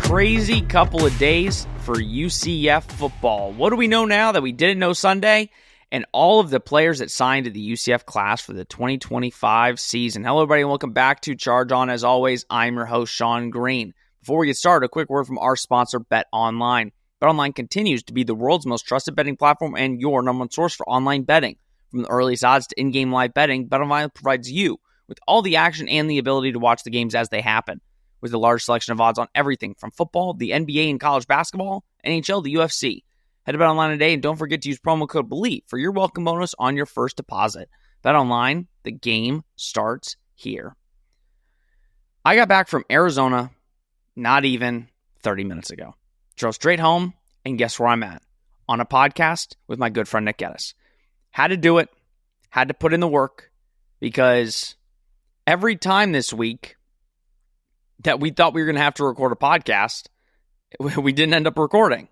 crazy couple of days for UCF football. What do we know now that we didn't know Sunday? And all of the players that signed to the UCF class for the 2025 season. Hello, everybody, and welcome back to Charge On. As always, I'm your host, Sean Green. Before we get started, a quick word from our sponsor, BetOnline. BetOnline continues to be the world's most trusted betting platform and your number one source for online betting. From the earliest odds to in-game live betting, BetOnline provides you with all the action and the ability to watch the games as they happen. With a large selection of odds on everything from football, the NBA and college basketball, NHL, the UFC. Head to BetOnline today and don't forget to use promo code BELIEVE for your welcome bonus on your first deposit. BetOnline, the game starts here. I got back from Arizona not even 30 minutes ago. Drove straight home, and guess where I'm at? On a podcast with my good friend Nick Geddes. Had to do it. Had to put in the work because every time this week that we thought we were going to have to record a podcast, we didn't end up recording.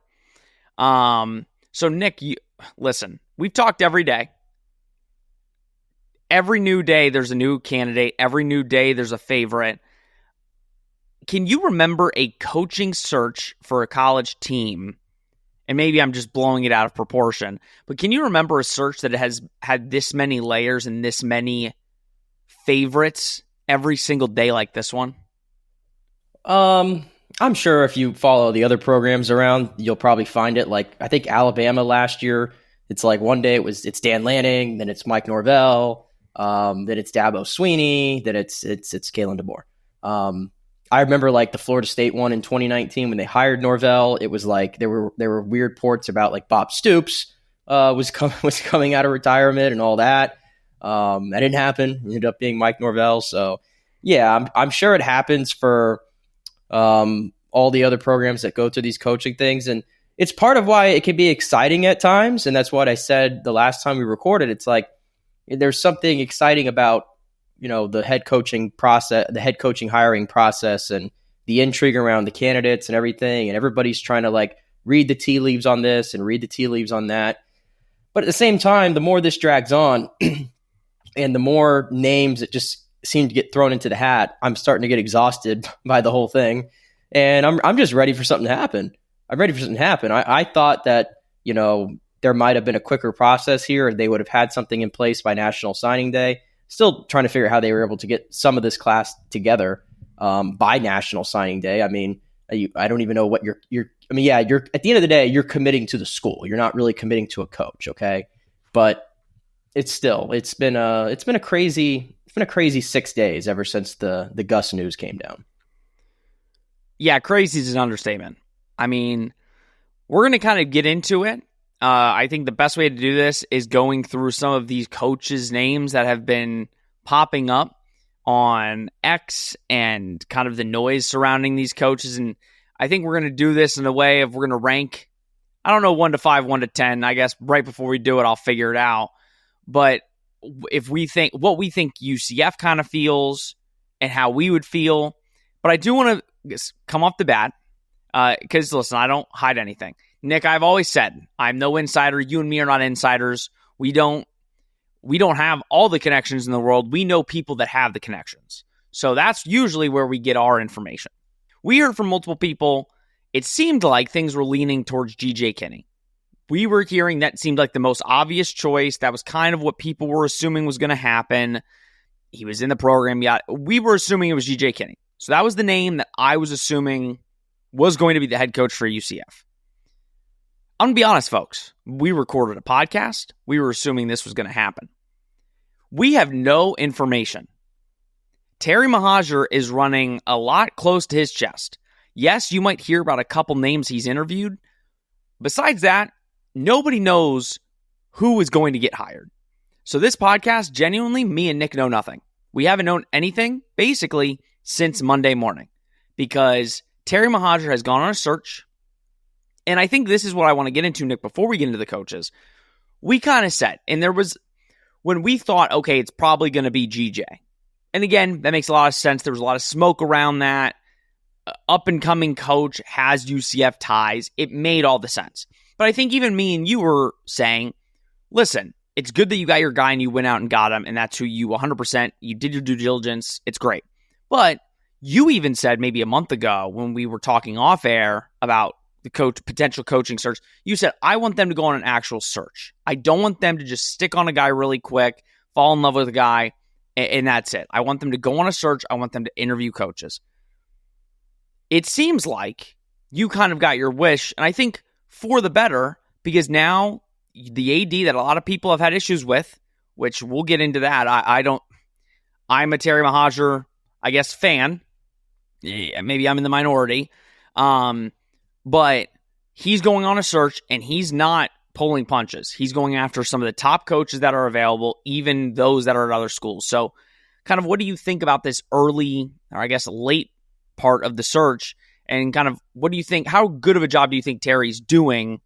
So Nick, listen, we've talked every day. Every new day, there's a new candidate. Every new day, there's a favorite. Can you remember a coaching search for a college team? And maybe I'm just blowing it out of proportion, but can you remember a search that has had this many layers and this many favorites every single day like this one? I'm sure if you follow the other programs around, you'll probably find it. Like, I think Alabama last year, it's like one day it's Dan Lanning, then it's Mike Norvell, then it's Dabo Sweeney, then it's Kalen DeBoer. I remember like the Florida State one in 2019 when they hired Norvell. It was like there were weird reports about like Bob Stoops was coming out of retirement and all that. That didn't happen. It ended up being Mike Norvell. So yeah, I'm sure it happens for all the other programs that go through these coaching things. And it's part of why it can be exciting at times. And that's what I said the last time we recorded. It's like, there's something exciting about, the head coaching process, the head coaching hiring process and the intrigue around the candidates and everything. And everybody's trying to like read the tea leaves on this and read the tea leaves on that. But at the same time, the more this drags on and the more names that just seem to get thrown into the hat, I'm starting to get exhausted by the whole thing. And I'm just ready for something to happen. I'm ready for something to happen. I thought that, there might have been a quicker process here. They would have had something in place by National Signing Day. Still trying to figure out how they were able to get some of this class together by National Signing Day. I mean, I don't even know what you're at the end of the day, you're committing to the school. You're not really committing to a coach. Okay. But it's been a crazy 6 days ever since the Gus news came down. Yeah, crazy is an understatement. I mean, we're going to kind of get into it. I think the best way to do this is going through some of these coaches' names that have been popping up on X and kind of the noise surrounding these coaches. And I think we're going to do this in a way of we're going to rank, I don't know, 1 to 5, 1 to 10. I guess right before we do it, I'll figure it out. But if we think what we think UCF kind of feels and how we would feel. But I do want to come off the bat because, listen, I don't hide anything. Nick, I've always said I'm no insider. You and me are not insiders. We don't have all the connections in the world. We know people that have the connections. So that's usually where we get our information. We heard from multiple people. It seemed like things were leaning towards G.J. Kinney. We were hearing that seemed like the most obvious choice. That was kind of what people were assuming was going to happen. He was in the program. Yeah, we were assuming it was G.J. Kinney. So that was the name that I was assuming was going to be the head coach for UCF. I'm going to be honest, folks. We recorded a podcast. We were assuming this was going to happen. We have no information. Terry Mohajir is running a lot close to his chest. Yes, you might hear about a couple names he's interviewed. Besides that, nobody knows who is going to get hired. So this podcast, genuinely, me and Nick know nothing. We haven't known anything, basically, since Monday morning. Because Terry Mohajir has gone on a search. And I think this is what I want to get into, Nick, before we get into the coaches. We kind of said, and there was, when we thought, okay, it's probably going to be GJ. And again, that makes a lot of sense. There was a lot of smoke around that. Up-and-coming coach has UCF ties. It made all the sense. But I think even me and you were saying, listen, it's good that you got your guy and you went out and got him, and that's who you 100%, you did your due diligence. It's great. But You even said maybe a month ago when we were talking off air about the potential coaching search, you said, I want them to go on an actual search. I don't want them to just stick on a guy really quick, fall in love with a guy, and that's it. I want them to go on a search. I want them to interview coaches. It seems like you kind of got your wish, and I think for the better, because now the AD that a lot of people have had issues with, which we'll get into that. I'm a Terry Mohajir, I guess, fan. Yeah, maybe I'm in the minority. But he's going on a search, and he's not pulling punches. He's going after some of the top coaches that are available, even those that are at other schools. So kind of what do you think about this early, or I guess late part of the search? And kind of what do you think, how good of a job do you think Terry's doing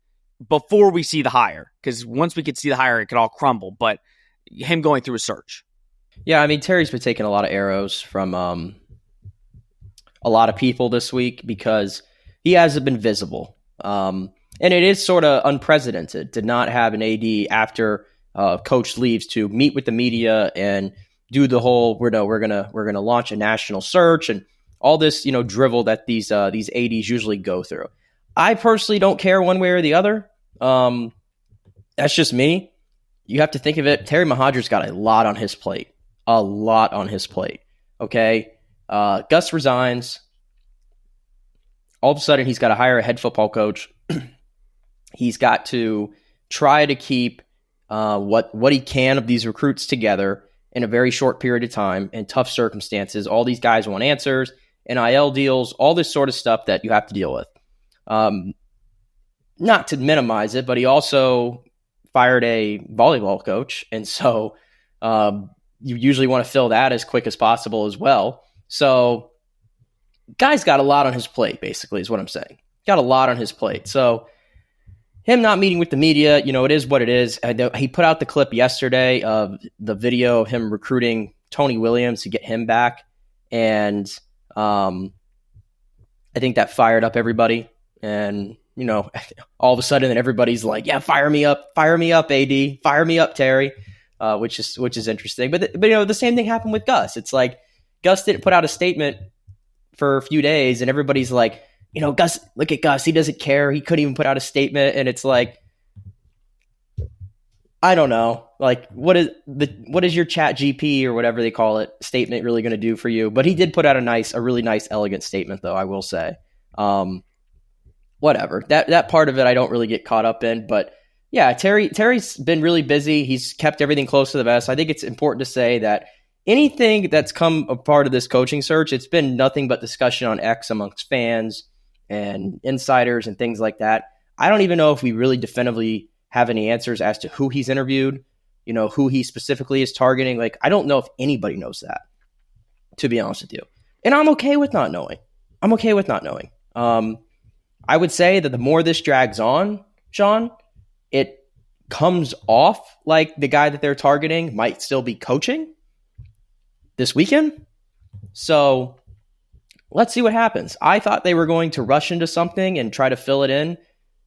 before we see the hire? Because once we could see the hire, it could all crumble. But him going through a search. Yeah, I mean, Terry's been taking a lot of arrows from a lot of people this week because he hasn't been visible. And it is sort of unprecedented to not have an AD after coach leaves to meet with the media and do the whole we're gonna launch a national search and all this drivel that these ADs usually go through. I personally don't care one way or the other. That's just me. You have to think of it. Terry Mohajir's got a lot on his plate. A lot on his plate. Okay. Gus resigns. All of a sudden, he's got to hire a head football coach. He's got to try to keep what he can of these recruits together in a very short period of time in tough circumstances. All these guys want answers, NIL deals, all this sort of stuff that you have to deal with. Not to minimize it, but he also fired a volleyball coach. And so you usually want to fill that as quick as possible as well. So guy's got a lot on his plate, basically, is what I'm saying. Got a lot on his plate. So him not meeting with the media, it is what it is. He put out the clip yesterday of the video of him recruiting Tony Williams to get him back. And I think that fired up everybody. And, all of a sudden, then everybody's like, yeah, fire me up, AD, fire me up, Terry, which is interesting. But the same thing happened with Gus. It's like Gus didn't put out a statement for a few days, and everybody's like, Gus, look at Gus. He doesn't care. He couldn't even put out a statement. And it's like, I don't know. Like, what is your chat GP or whatever they call it statement really going to do for you? But he did put out a really nice, elegant statement, though, I will say. Whatever. That part of it I don't really get caught up in. But yeah, Terry's been really busy. He's kept everything close to the vest. I think it's important to say that anything that's come a part of this coaching search, it's been nothing but discussion on X amongst fans and insiders and things like that. I don't even know if we really definitively have any answers as to who he's interviewed, who he specifically is targeting. Like, I don't know if anybody knows that, to be honest with you. And I'm okay with not knowing. I would say that the more this drags on, Sean, it comes off like the guy that they're targeting might still be coaching this weekend. So let's see what happens. I thought they were going to rush into something and try to fill it in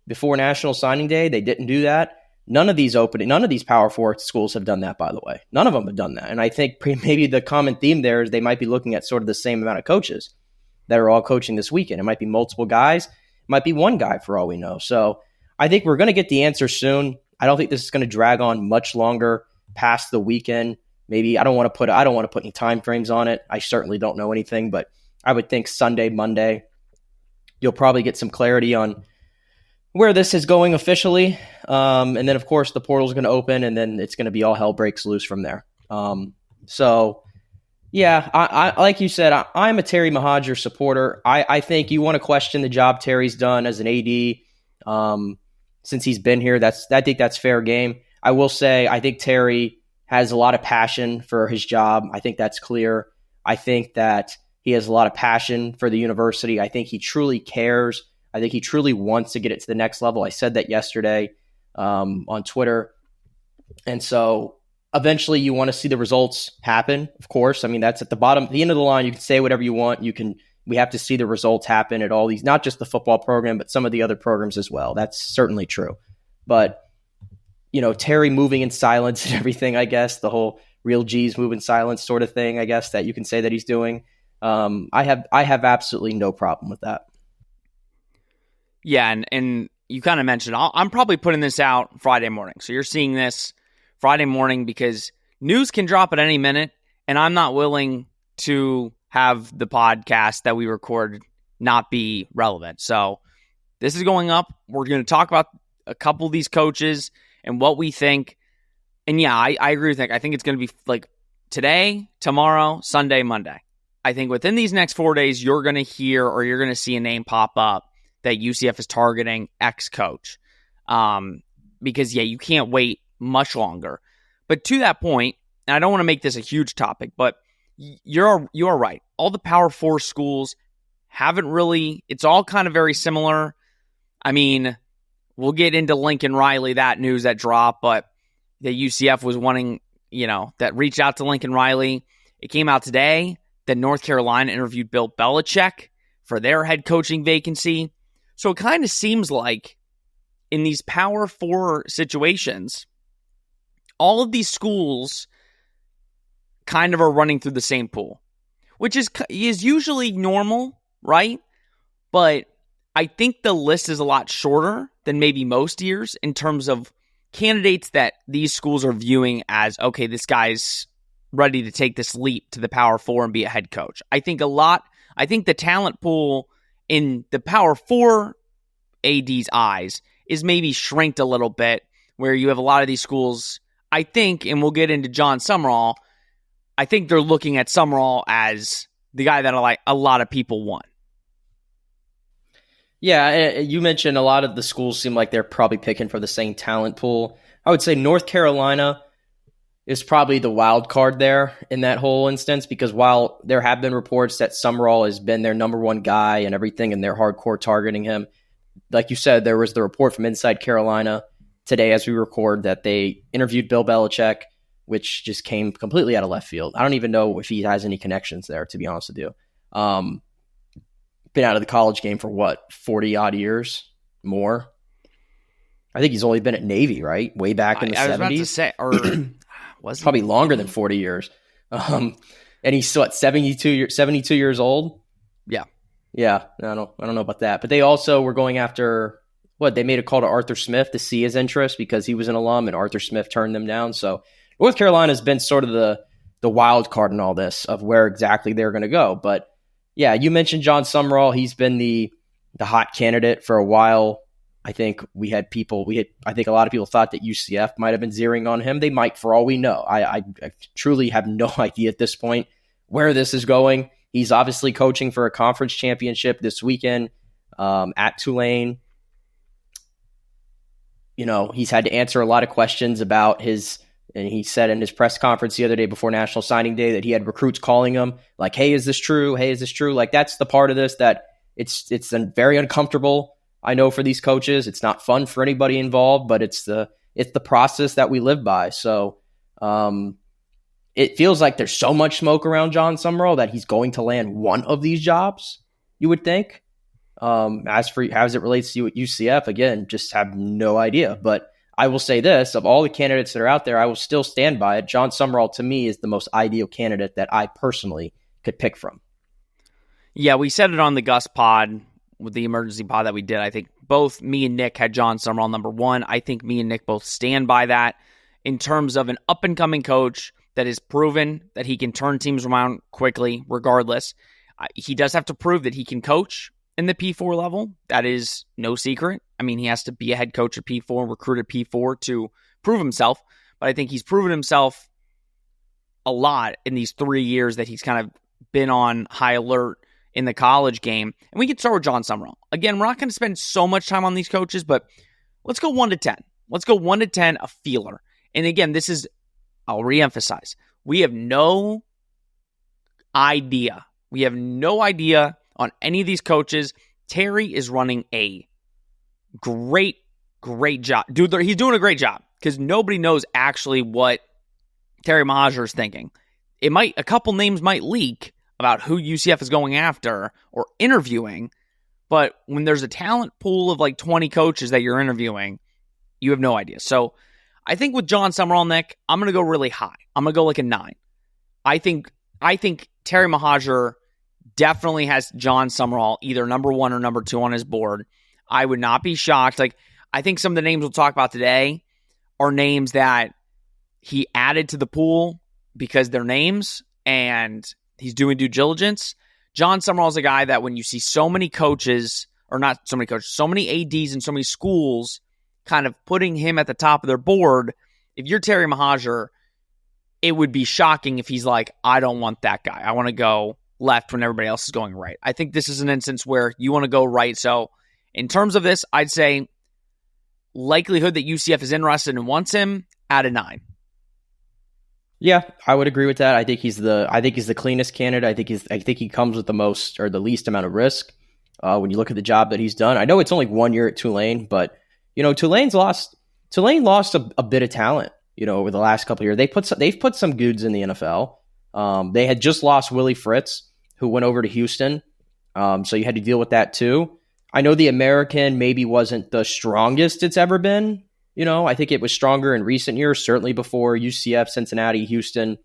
before National Signing Day. They didn't do that. None of these Power 4 schools have done that, by the way. None of them have done that. And I think maybe the common theme there is they might be looking at sort of the same amount of coaches that are all coaching this weekend. It might be multiple guys. It might be one guy for all we know. So I think we're going to get the answer soon. I don't think this is going to drag on much longer past the weekend. Maybe I don't want to put any time frames on it. I certainly don't know anything, but I would think Sunday, Monday, you'll probably get some clarity on where this is going officially. And then, of course, the portal is going to open, and then it's going to be all hell breaks loose from there. So, yeah, I like you said, I'm a Terry Mohajir supporter. I think you want to question the job Terry's done as an AD since he's been here. I think that's fair game. I will say I think Terry has a lot of passion for his job. I think that's clear. I think that he has a lot of passion for the university. I think he truly cares. I think he truly wants to get it to the next level. I said that yesterday on Twitter. And so eventually you want to see the results happen, of course. I mean, that's at the end of the line. You can say whatever you want. We have to see the results happen at all these, not just the football program, but some of the other programs as well. That's certainly true. But, Terry moving in silence and everything, I guess, the whole real G's move in silence sort of thing, I guess, that you can say that he's doing. I have absolutely no problem with that. Yeah, and you kind of mentioned, I'm probably putting this out Friday morning. So you're seeing this Friday morning because news can drop at any minute, and I'm not willing to have the podcast that we record not be relevant. So this is going up. We're going to talk about a couple of these coaches and what we think. And yeah, I agree with Nick. I think it's going to be like today, tomorrow, Sunday, Monday. I think within these next 4 days, you're going to hear or you're going to see a name pop up that UCF is targeting X coach. Because, yeah, you can't wait much longer. But to that point, and I don't want to make this a huge topic, but you're right. All the Power 4 schools haven't really, it's all kind of very similar. I mean, we'll get into Lincoln Riley, that news that dropped, but the UCF was wanting, that reached out to Lincoln Riley. It came out today that North Carolina interviewed Bill Belichick for their head coaching vacancy. So it kind of seems like in these Power 4 situations, all of these schools kind of are running through the same pool, which is usually normal, right? But I think the list is a lot shorter than maybe most years in terms of candidates that these schools are viewing as, okay, this guy's ready to take this leap to the Power 4 and be a head coach. I think the talent pool in the Power 4 AD's eyes is maybe shrinked a little bit, where you have a lot of these schools, I think, and we'll get into Jon Sumrall, I think they're looking at Sumrall as the guy that a lot of people want. Yeah, you mentioned a lot of the schools seem like they're probably picking for the same talent pool. I would say North Carolina is probably the wild card there in that whole instance, because while there have been reports that Sumrall has been their number one guy and everything, and they're hardcore targeting him, like you said, there was the report from Inside Carolina today as we record that they interviewed Bill Belichick, which just came completely out of left field. I don't even know if he has any connections there, to be honest with you. Been out of the college game for 40-odd years more. I think he's only been at Navy, right? Way back in the 70s. I was about to say, or was probably longer than 40 years. And he's still at 72 years old. Yeah. Yeah. I don't know about that. But they also were going after they made a call to Arthur Smith to see his interest because he was an alum, and Arthur Smith turned them down. So North Carolina's been sort of the wild card in all this of where exactly they're going to go. But yeah, you mentioned Jon Sumrall. He's been the hot candidate for a while. I think I think a lot of people thought that UCF might have been zeroing on him. They might, for all we know. I truly have no idea at this point where this is going. He's obviously coaching for a conference championship this weekend at Tulane. He's had to answer a lot of questions about and he said in his press conference the other day before National Signing Day that he had recruits calling him like, hey, is this true? Hey, is this true? Like, that's the part of this that it's very uncomfortable. I know for these coaches, it's not fun for anybody involved, but it's the process that we live by. So it feels like there's so much smoke around Jon Sumrall that he's going to land one of these jobs, you would think. As for how it relates to you at UCF, again, just have no idea. But I will say this, of all the candidates that are out there, I will still stand by it. Jon Sumrall, to me, is the most ideal candidate that I personally could pick from. Yeah, we said it on the Gus pod with the emergency pod that we did. I think both me and Nick had Jon Sumrall number one. I think me and Nick both stand by that in terms of an up-and-coming coach that has proven that he can turn teams around quickly, regardless. He does have to prove that he can coach in the P4 level. That is no secret. I mean, he has to be a head coach at P4, recruit at P4 to prove himself. But I think he's proven himself a lot in these 3 years that he's kind of been on high alert in the college game. And we can start with Jon Sumrall. Again, we're not going to spend so much time on these coaches, but let's go 1 to 10. Let's go 1 to 10, a feeler. And again, this is, I'll reemphasize, we have no idea. We have no idea on any of these coaches. Terry is running a great job. Dude, he's doing a great job because nobody knows actually what Terry Mohajir is thinking. A couple names might leak about who UCF is going after or interviewing, but when there's a talent pool of like 20 coaches that you're interviewing, you have no idea. So I think with Jon Sumrall, Nick, I'm going to go really high. I'm going to go like a 9. I think Terry Mohajir definitely has Jon Sumrall either number 1 or number 2 on his board. I would not be shocked. Like, I think some of the names we'll talk about today are names that he added to the pool because they're names and he's doing due diligence. Jon Sumrall is a guy that when you see so many coaches, or not so many coaches, so many ADs and so many schools kind of putting him at the top of their board, if you're Terry Mohajir, it would be shocking if he's like, I don't want that guy. I want to go left when everybody else is going right. I think this is an instance where you want to go right. So in terms of this, I'd say likelihood that UCF is interested and wants him at a 9. Yeah, I would agree with that. I think he's the cleanest candidate. I think he comes with the most or the least amount of risk when you look at the job that he's done. I know it's only 1 year at Tulane, but Tulane lost a bit of talent. Over the last couple of years, they've put some dudes in the NFL. They had just lost Willie Fritz, who went over to Houston. So you had to deal with that too. I know the American maybe wasn't the strongest it's ever been. I think it was stronger in recent years, certainly before UCF, Cincinnati, Houston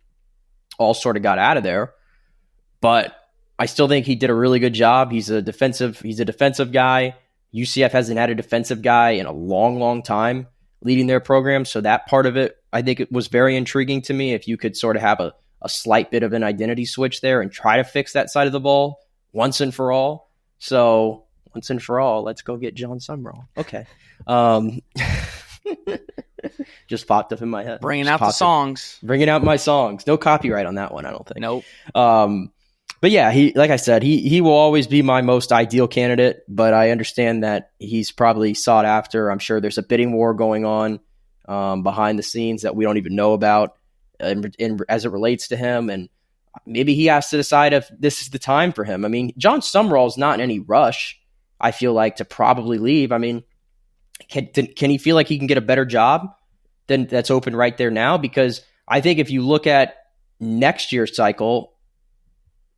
all sort of got out of there. But I still think he did a really good job. He's a defensive guy. UCF hasn't had a defensive guy in a long, long time leading their program. So that part of it, I think it was very intriguing to me. If you could sort of have a slight bit of an identity switch there and try to fix that side of the ball once and for all. So once and for all, let's go get Jon Sumrall. Okay. Just popped up in my head. Bringing out the songs. Bringing out my songs. No copyright on that one, I don't think. Nope. But yeah, like I said, he will always be my most ideal candidate, but I understand that he's probably sought after. I'm sure there's a bidding war going on behind the scenes that we don't even know about as it relates to him, and maybe he has to decide if this is the time for him. I mean, Jon Sumrall is not in any rush, I feel like, to probably leave. I mean, can he feel like he can get a better job than that's open right there now? Because I think if you look at next year's cycle,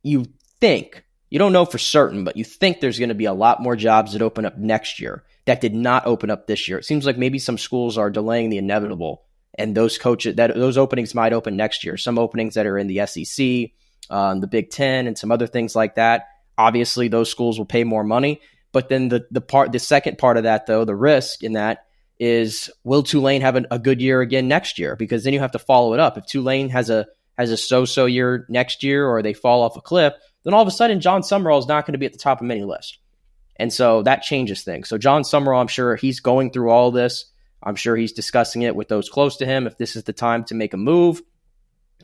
you don't know for certain, but you think there's going to be a lot more jobs that open up next year that did not open up this year. It seems like maybe some schools are delaying the inevitable, and those openings might open next year. Some openings that are in the SEC, the Big Ten, and some other things like that. Obviously, those schools will pay more money. But then the second part of that, though, the risk in that is, will Tulane have a good year again next year? Because then you have to follow it up. If Tulane has a so-so year next year, or they fall off a cliff, then all of a sudden Jon Sumrall is not going to be at the top of any list. And so that changes things. So Jon Sumrall, I'm sure he's going through all this. I'm sure he's discussing it with those close to him. If this is the time to make a move,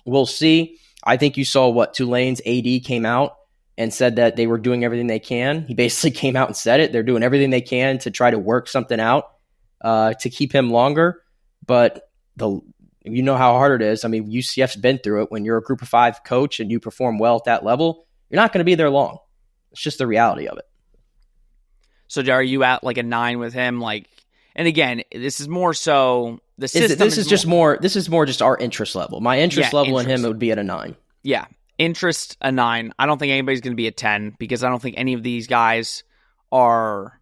we'll see. I think you saw what Tulane's AD came out and said that they were doing everything they can. He basically came out and said it. They're doing everything they can to try to work something out to keep him longer. But you know how hard it is. I mean, UCF's been through it. When you're a group of 5 coach and you perform well at that level, you're not going to be there long. It's just the reality of it. So are you at like a 9 with him? And again, this is more so the system. This is more just our interest level. My interest level in him, it would be at a 9. Yeah. Interest, a 9. I don't think anybody's going to be a 10 because I don't think any of these guys are.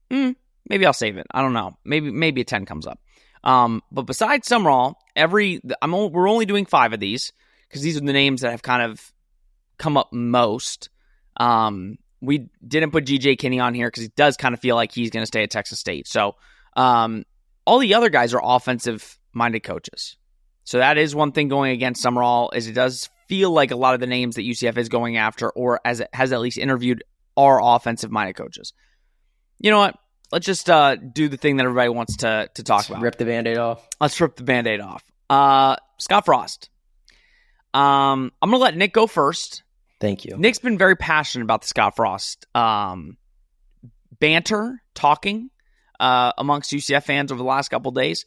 Maybe I'll save it. I don't know. Maybe a 10 comes up. But besides Sumrall, we're only doing 5 of these because these are the names that have kind of come up most. We didn't put GJ Kinney on here because he does kind of feel like he's going to stay at Texas State. So all the other guys are offensive-minded coaches. So that is one thing going against Sumrall, is it does feel like a lot of the names that UCF is going after, or as it has at least interviewed, are offensive-minded coaches. You know what? Let's just do the thing that everybody wants to talk about. Rip the Band-Aid off. Let's rip the Band-Aid off. Scott Frost. I'm going to let Nick go first. Thank you. Nick's been very passionate about the Scott Frost banter, talking amongst UCF fans over the last couple of days.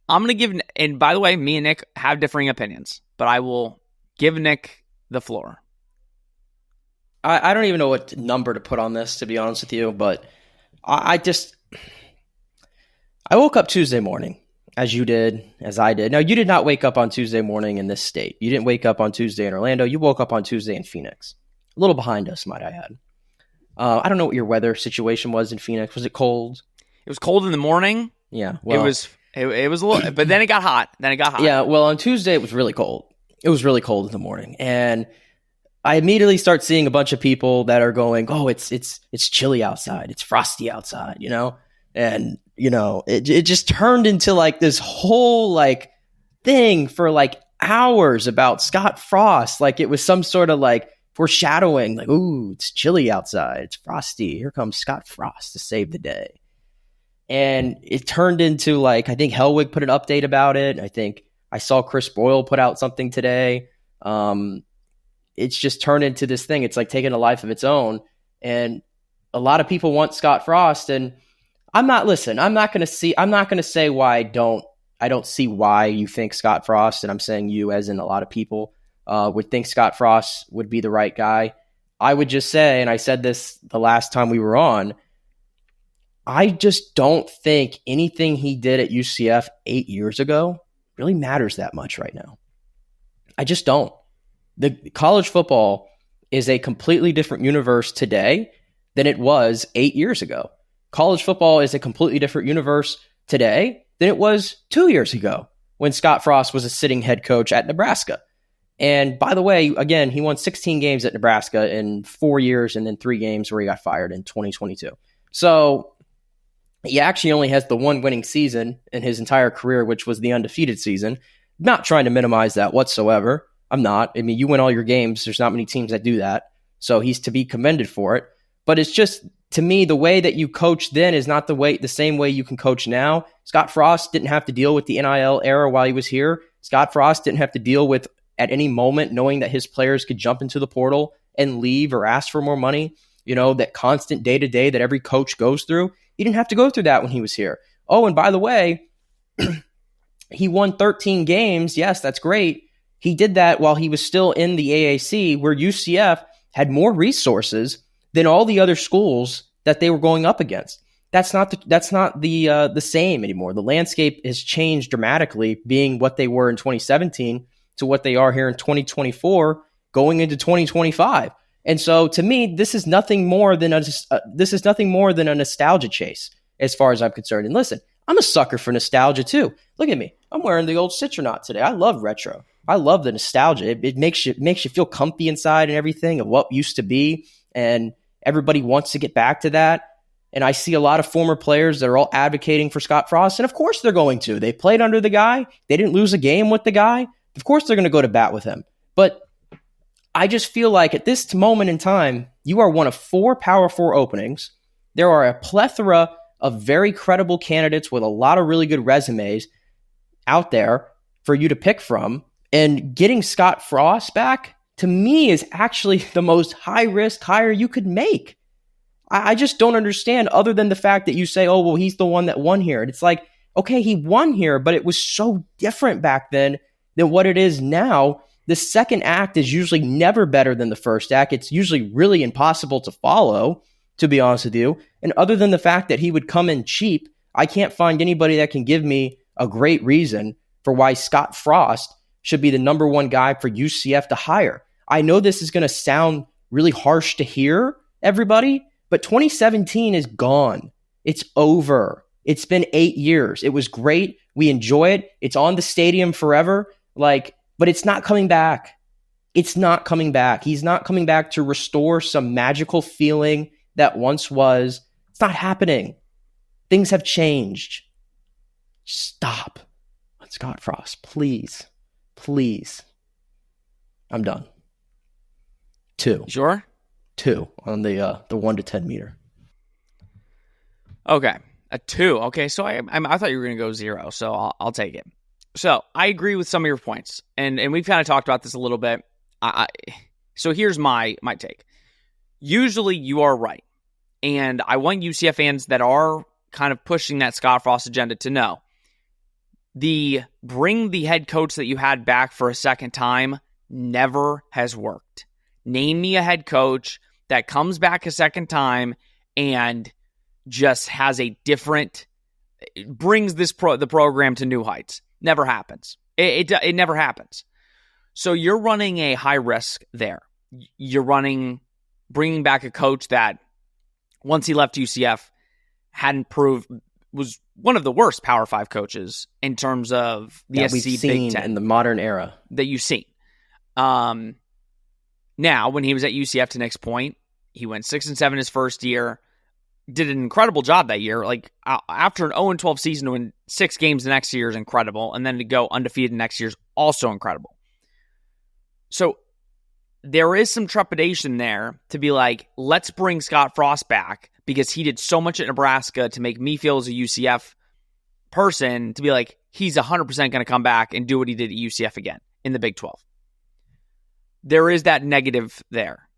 I'm going to give, and by the way, me and Nick have differing opinions, but I will give Nick the floor. I don't even know what number to put on this, to be honest with you, but I woke up Tuesday morning, as you did, as I did. Now, you did not wake up on Tuesday morning in this state. You didn't wake up on Tuesday in Orlando. You woke up on Tuesday in Phoenix. A little behind us, might I add. I don't know what your weather situation was in Phoenix. Was it cold? It was cold in the morning. Yeah. Well, it was a little, but then it got hot. Yeah, well, on Tuesday it was really cold. It was really cold in the morning. And I immediately start seeing a bunch of people that are going, oh, it's chilly outside. It's frosty outside, And, it just turned into like this whole like thing for like hours about Scott Frost. Like it was some sort of like foreshadowing, like, ooh, it's chilly outside. It's frosty. Here comes Scott Frost to save the day. And it turned into like, I think Hellwig put an update about it. I think I saw Chris Boyle put out something today. It's just turned into this thing. It's like taking a life of its own. And a lot of people want Scott Frost. And I'm not going to say why I don't see why you think Scott Frost, and I'm saying you as in a lot of people, would think Scott Frost would be the right guy. I would just say, and I said this the last time we were on, I just don't think anything he did at UCF 8 years ago really matters that much right now. I just don't. The college football is a completely different universe today than it was 8 years ago. College football is a completely different universe today than it was 2 years ago when Scott Frost was a sitting head coach at Nebraska. And by the way, again, he won 16 games at Nebraska in 4 years and then 3 games where he got fired in 2022. So he actually only has the one winning season in his entire career, which was the undefeated season. Not trying to minimize that whatsoever. I'm not. I mean, you win all your games. There's not many teams that do that. So he's to be commended for it. But it's just, to me, the way that you coach then is not the same way you can coach now. Scott Frost didn't have to deal with the NIL era while he was here. Scott Frost didn't have to deal with, at any moment, knowing that his players could jump into the portal and leave or ask for more money. That constant day-to-day that every coach goes through. He didn't have to go through that when he was here. Oh, and by the way, he won 13 games. Yes, that's great. He did that while he was still in the AAC, where UCF had more resources than all the other schools that they were going up against. That's not the same anymore. The landscape has changed dramatically, being what they were in 2017 to what they are here in 2024, going into 2025. And so, to me, this is nothing more than a nostalgia chase, as far as I'm concerned. And listen, I'm a sucker for nostalgia too. Look at me. I'm wearing the old Citronaut today. I love retro. I love the nostalgia. It makes you feel comfy inside and everything of what used to be. And everybody wants to get back to that. And I see a lot of former players that are all advocating for Scott Frost. And of course they're going to. They played under the guy. They didn't lose a game with the guy. Of course they're going to go to bat with him. But I just feel like at this moment in time, you are one of 4 Power 4 openings. There are a plethora of very credible candidates with a lot of really good resumes out there for you to pick from. And getting Scott Frost back, to me, is actually the most high-risk hire you could make. I just don't understand, other than the fact that you say, oh, well, he's the one that won here. And it's like, okay, he won here, but it was so different back then than what it is now. The second act is usually never better than the first act. It's usually really impossible to follow, to be honest with you. And other than the fact that he would come in cheap, I can't find anybody that can give me a great reason for why Scott Frost should be the number one guy for UCF to hire. I know this is going to sound really harsh to hear, everybody, but 2017 is gone. It's over. It's been 8 years. It was great. We enjoy it. It's on the stadium forever. But it's not coming back. It's not coming back. He's not coming back to restore some magical feeling that once was. It's not happening. Things have changed. Stop. Scott Frost, please. Please. I'm done. 2. Sure? 2 on the 1 to 10 meter. Okay. A 2. Okay, so I thought you were going to go 0, so I'll take it. So I agree with some of your points, and we've kind of talked about this a little bit. So here's my take. Usually you are right, and I want UCF fans that are kind of pushing that Scott Frost agenda to know. Bring the head coach that you had back for a second time never has worked. Name me a head coach that comes back a second time and just has a different, brings the program to new heights. Never happens. It never happens. So you're running a high risk there. You're bringing back a coach that once he left UCF hadn't proved, was one of the worst Power 5 coaches in terms of the SEC Big Ten in the modern era that you've seen. Now, when he was at UCF, to Nick's point, he went 6-7 his first year, did an incredible job that year. Like, after an 0-12 season to win 6 games the next year is incredible, and then to go undefeated next year is also incredible. So there is some trepidation there to be like, let's bring Scott Frost back because he did so much at Nebraska to make me feel as a UCF person to be like, he's 100% going to come back and do what he did at UCF again in the Big 12. There is that negative there.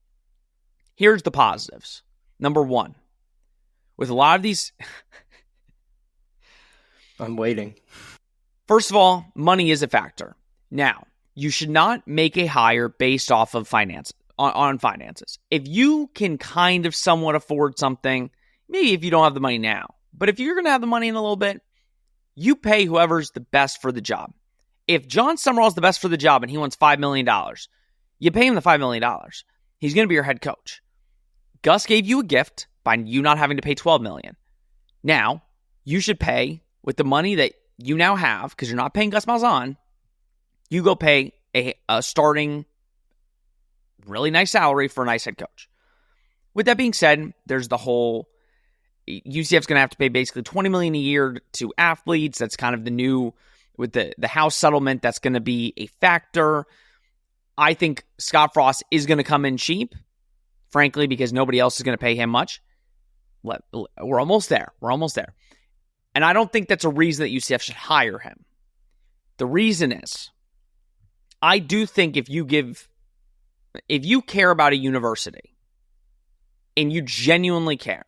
Here's the positives. Number one, with a lot of these... I'm waiting. First of all, money is a factor. Now, you should not make a hire based off of finance on finances. If you can kind of somewhat afford something, maybe if you don't have the money now, but if you're going to have the money in a little bit, you pay whoever's the best for the job. If Jon Sumrall is the best for the job and he wants $5 million, you pay him the $5 million. He's going to be your head coach. Gus gave you a gift by you not having to pay $12 million. Now, you should pay with the money that you now have, because you're not paying Gus Malzahn, you go pay a starting really nice salary for a nice head coach. With that being said, there's the whole UCF's going to have to pay basically $20 million a year to athletes. That's kind of the new, with the House settlement, that's going to be a factor. I think Scott Frost is going to come in cheap, frankly, because nobody else is going to pay him much. We're almost there. And I don't think that's a reason that UCF should hire him. The reason is, I do think if you care about a university and you genuinely care,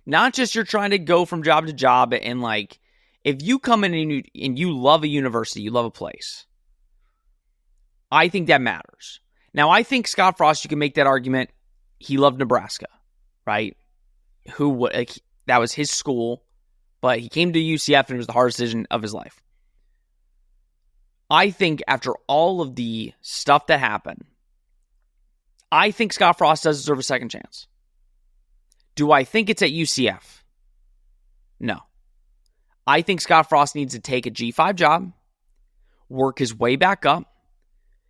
not just you're trying to go from job to job, and like, if you come in and you love a university, you love a place, I think that matters. Now, I think Scott Frost, you can make that argument. He loved Nebraska, right? That was his school, but he came to UCF and it was the hardest decision of his life. I think after all of the stuff that happened, I think Scott Frost does deserve a second chance. Do I think it's at UCF? No. I think Scott Frost needs to take a G5 job, work his way back up.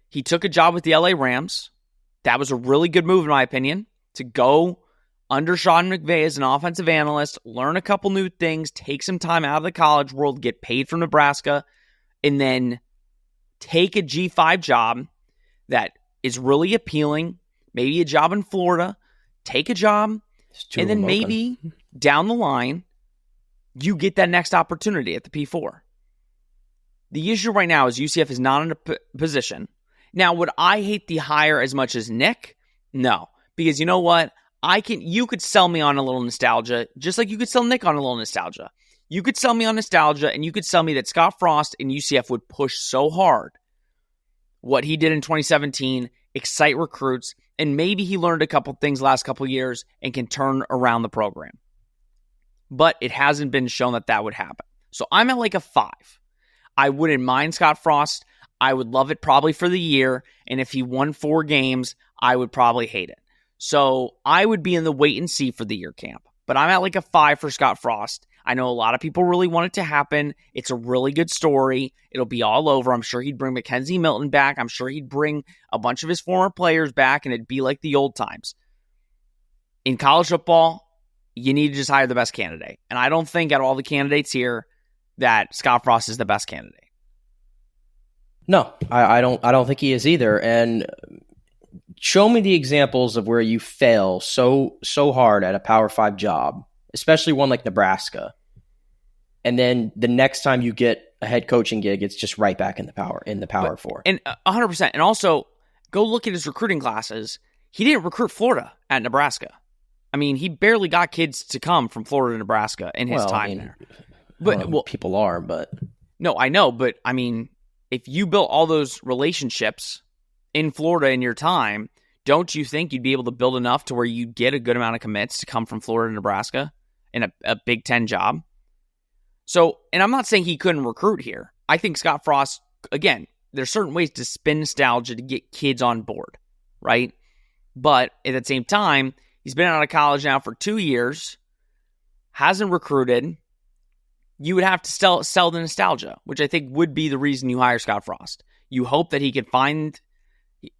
He took a job with the LA Rams. That was a really good move, in my opinion, to go under Sean McVay as an offensive analyst, learn a couple new things, take some time out of the college world, get paid from Nebraska, and then take a G5 job that is really appealing, maybe a job in Florida, take a job, and then maybe down the line, you get that next opportunity at the P4. The issue right now is UCF is not in a position. Now, would I hate the hire as much as Nick? No, because you know what? You could sell me on a little nostalgia, just like you could sell Nick on a little nostalgia. You could sell me on nostalgia, and you could sell me that Scott Frost and UCF would push so hard what he did in 2017, excite recruits, and maybe he learned a couple things last couple years and can turn around the program. But it hasn't been shown that would happen. So I'm at like a 5. I wouldn't mind Scott Frost. I would love it probably for the year, and if he won 4 games, I would probably hate it. So I would be in the wait and see for the year camp. But I'm at like a 5 for Scott Frost. I know a lot of people really want it to happen. It's a really good story. It'll be all over. I'm sure he'd bring Mackenzie Milton back. I'm sure he'd bring a bunch of his former players back, and it'd be like the old times. In college football, you need to just hire the best candidate. And I don't think out of all the candidates here that Scott Frost is the best candidate. No, I don't think he is either. And show me the examples of where you fail so hard at a Power 5 job, especially one like Nebraska, and then the next time you get a head coaching gig, it's just right back in the Power 4. And 100%. And also, go look at his recruiting classes. He didn't recruit Florida at Nebraska. I mean, he barely got kids to come from Florida to Nebraska in his time there. But people are, but no, I know. But I mean, if you built all those relationships in Florida in your time, don't you think you'd be able to build enough to where you get a good amount of commits to come from Florida to Nebraska in a Big Ten job? So, and I'm not saying he couldn't recruit here. I think Scott Frost, again, there's certain ways to spin nostalgia to get kids on board, right? But at the same time, he's been out of college now for 2 years, hasn't recruited. You would have to sell the nostalgia, which I think would be the reason you hire Scott Frost. You hope that he could find,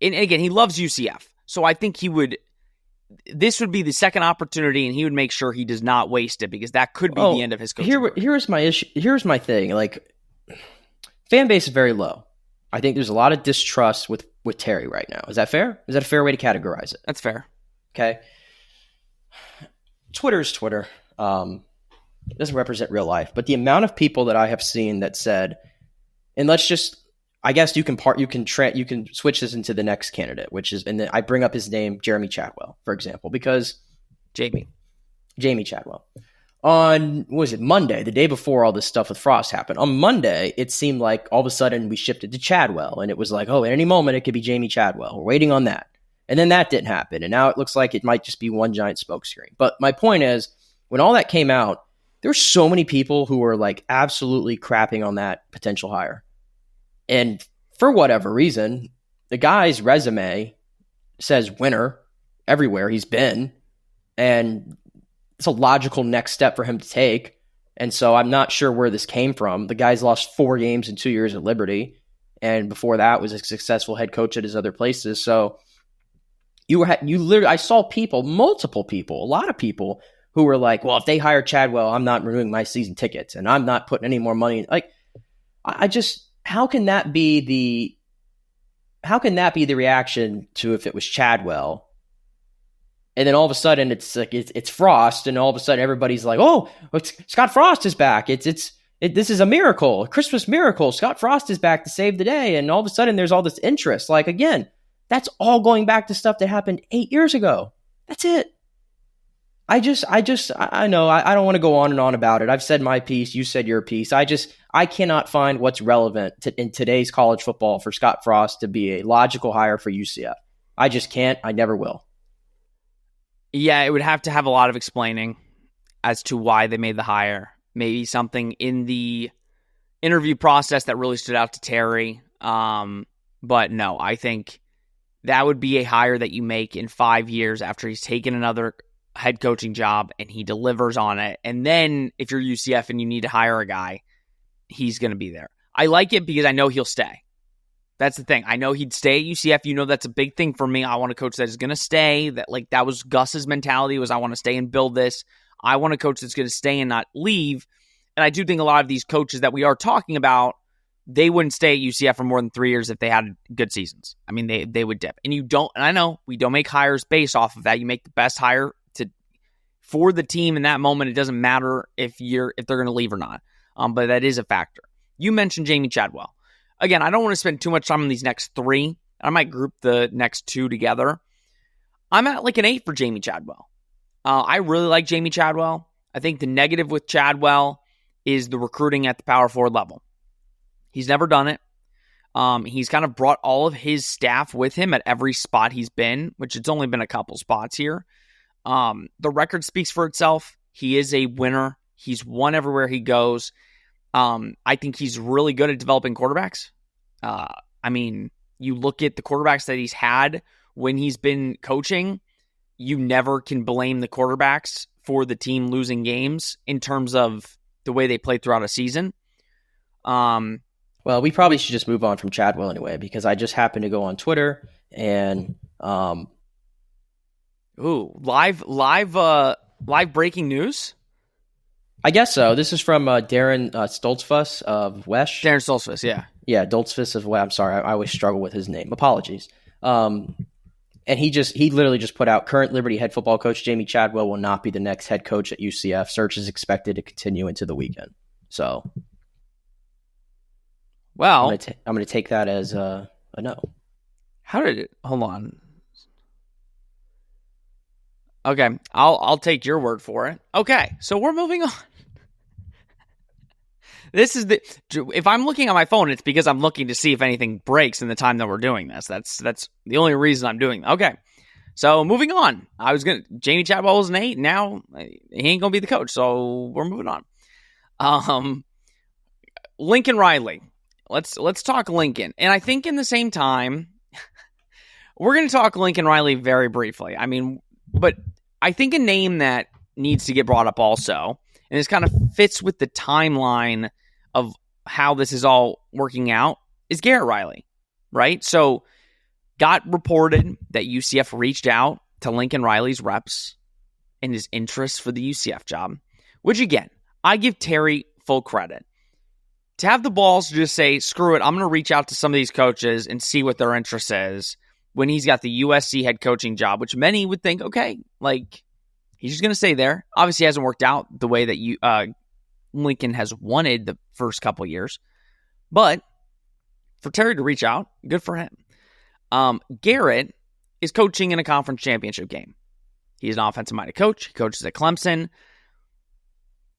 and again, he loves UCF. So I think this would be the second opportunity, and he would make sure he does not waste it, because that could be the end of his coaching career. Here's my issue. Here's my thing. Like, fan base is very low. I think there's a lot of distrust with Terry right now. Is that fair? Is that a fair way to categorize it? That's fair. Okay. Twitter is Twitter. It doesn't represent real life, but the amount of people that I have seen that said, and let's just, I guess you can switch this into the next candidate, which is, and then I bring up his name, Jeremy Chadwell, for example, because Jamie Chadwell. On, what was it, Monday, the day before all this stuff with Frost happened. On Monday, it seemed like all of a sudden we shifted to Chadwell, and it was like, oh, at any moment it could be Jamie Chadwell. We're waiting on that. And then that didn't happen, and now it looks like it might just be one giant smokescreen. But my point is, when all that came out, there's so many people who were like absolutely crapping on that potential hire. And for whatever reason, the guy's resume says winner everywhere he's been. And it's a logical next step for him to take. And so I'm not sure where this came from. The guy's lost 4 games in 2 years at Liberty. And before that was a successful head coach at his other places. So I saw multiple people, a lot of people who were like, well, if they hire Chadwell, I'm not renewing my season tickets and I'm not putting any more money. Like, how can that be the reaction to if it was Chadwell? And then all of a sudden it's like, it's Frost, and all of a sudden everybody's like, oh, Scott Frost is back. This is a miracle, a Christmas miracle. Scott Frost is back to save the day. And all of a sudden there's all this interest. Like, again, that's all going back to stuff that happened 8 years ago. That's it. I know I don't want to go on and on about it. I've said my piece. You said your piece. I cannot find what's relevant in today's college football for Scott Frost to be a logical hire for UCF. I just can't. I never will. Yeah, it would have to have a lot of explaining as to why they made the hire. Maybe something in the interview process that really stood out to Terry. But no, I think that would be a hire that you make in 5 years after he's taken another head coaching job and he delivers on it. And then if you're UCF and you need to hire a guy, he's going to be there. I like it because I know he'll stay. That's the thing. I know he'd stay at UCF. You know, that's a big thing for me. I want a coach that is going to stay. That was Gus's mentality, was I want to stay and build this. I want a coach that's going to stay and not leave. And I do think a lot of these coaches that we are talking about, they wouldn't stay at UCF for more than 3 years if they had good seasons. I mean, they would dip. And I know we don't make hires based off of that. You make the best hire for the team in that moment. It doesn't matter if they're going to leave or not. But that is a factor. You mentioned Jamie Chadwell. Again, I don't want to spend too much time on these next 3. I might group the next 2 together. I'm at like an 8 for Jamie Chadwell. I really like Jamie Chadwell. I think the negative with Chadwell is the recruiting at the power forward level. He's never done it. He's kind of brought all of his staff with him at every spot he's been, which it's only been a couple spots here. The record speaks for itself. He is a winner. He's won everywhere he goes. I think he's really good at developing quarterbacks. I mean, you look at the quarterbacks that he's had when he's been coaching, you never can blame the quarterbacks for the team losing games in terms of the way they play throughout a season. Well, we probably should just move on from Chadwell anyway, because I just happened to go on Twitter and live breaking news? I guess so. This is from Darren Stoltzfus of Wesh. Darren Stoltzfus, yeah. Yeah, Stoltzfus of Wesh. I'm sorry, I always struggle with his name. Apologies. And he literally just put out, current Liberty head football coach Jamie Chadwell will not be the next head coach at UCF. Search is expected to continue into the weekend. So, well, I'm going to take that as a no. Hold on. Okay, I'll take your word for it. Okay, so we're moving on. If I'm looking at my phone, it's because I'm looking to see if anything breaks in the time that we're doing this. That's the only reason I'm doing that. Okay, so moving on. Jamie Chadwell was an 8. Now he ain't gonna be the coach, so we're moving on. Lincoln Riley. Let's talk Lincoln, and I think in the same time, we're gonna talk Lincoln Riley very briefly. I mean, but I think a name that needs to get brought up also, and this kind of fits with the timeline of how this is all working out, is Garrett Riley, right? So Got reported that UCF reached out to Lincoln Riley's reps in his interest for the UCF job, which again, I give Terry full credit. To have the balls to just say, screw it, I'm going to reach out to some of these coaches and see what their interest is when he's got the USC head coaching job, which many would think, okay, like, he's just going to stay there. Obviously, it hasn't worked out the way that Lincoln has wanted the first couple years. But for Terry to reach out, good for him. Garrett is coaching in a conference championship game. He's an offensive-minded coach. He coaches at Clemson.